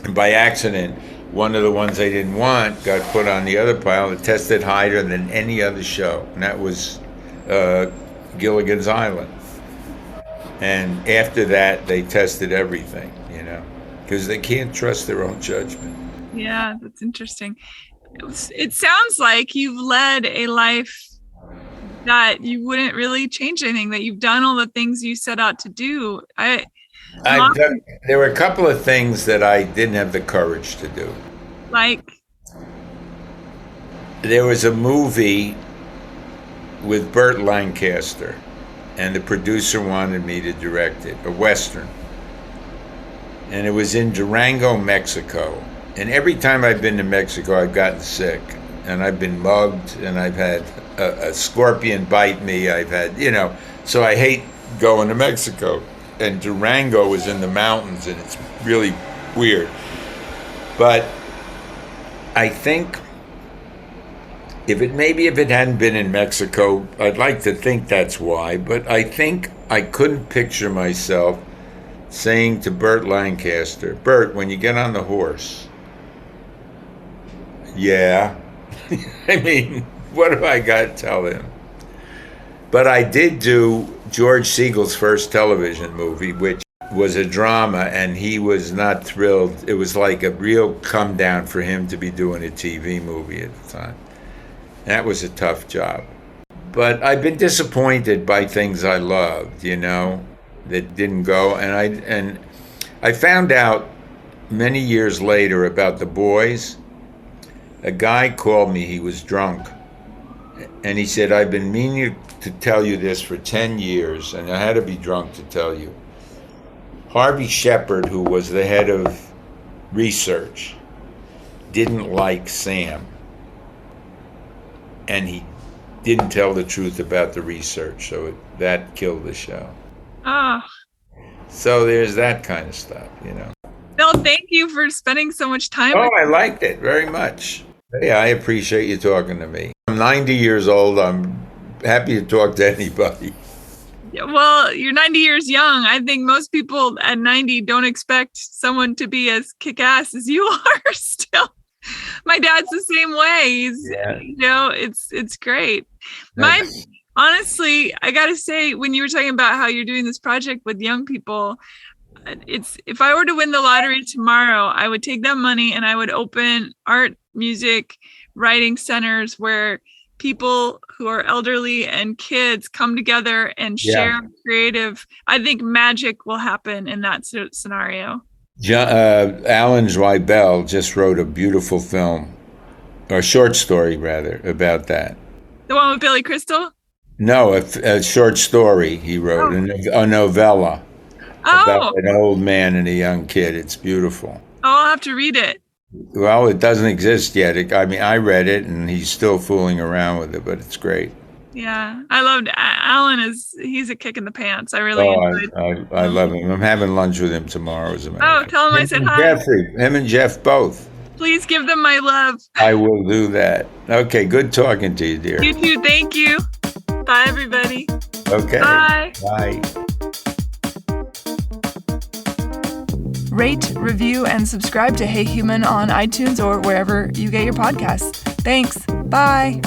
And by accident, one of the ones they didn't want got put on the other pile and tested higher than any other show. And that was Gilligan's Island. And after that, they tested everything, because they can't trust their own judgment. Yeah, that's interesting. It sounds like you've led a life that you wouldn't really change anything, that you've done all the things you set out to do. There were a couple of things that I didn't have the courage to do. Like? There was a movie with Burt Lancaster, and the producer wanted me to direct it, a Western. And it was in Durango, Mexico. And every time I've been to Mexico, I've gotten sick. And I've been mugged, and I've had a scorpion bite me. I've had, so I hate going to Mexico. And Durango is in the mountains, and it's really weird. But I think if it hadn't been in Mexico, I'd like to think that's why, but I think I couldn't picture myself saying to Burt Lancaster, Burt, when you get on the horse, yeah. I mean, What have I got to tell him? But I did do George Siegel's first television movie, which was a drama, and he was not thrilled. It was like a real come down for him to be doing a TV movie at the time. That was a tough job. But I've been disappointed by things I loved, that didn't go. And I found out many years later about The Boys. A guy called me, he was drunk, and he said, I've been meaning to tell you this for 10 years, and I had to be drunk to tell you. Harvey Shepard, who was the head of research, didn't like Sam. And he didn't tell the truth about the research, so that killed the show. Oh. So there's that kind of stuff, Bill, thank you for spending so much time with I liked it very much. Yeah, I appreciate you talking to me. I'm 90 years old. I'm happy to talk to anybody. Well, you're 90 years young. I think most people at 90 don't expect someone to be as kick-ass as you are still. My dad's the same way. He's, it's great. Honestly, I got to say, when you were talking about how you're doing this project with young people, if I were to win the lottery tomorrow, I would take that money and I would open art, music, writing centers where people who are elderly and kids come together and share creative. I think magic will happen in that scenario. Alan Zweibel just wrote a beautiful film, or short story rather, about that. The one with Billy Crystal? No, a short story he wrote, a novella about an old man and a young kid. It's beautiful. I'll have to read it. Well, it doesn't exist yet. I read it, and he's still fooling around with it, but it's great. Yeah, I loved Alan. He's a kick in the pants. I really enjoyed. I love him. I'm having lunch with him tomorrow, as a matter of fact. Tell him I said hi. Him and Jeff both. Please give them my love. I will do that. Okay, good talking to you, dear. You too. Thank you. Bye, everybody. Okay. Bye. Bye. Rate, review, and subscribe to Hey Human on iTunes or wherever you get your podcasts. Thanks. Bye.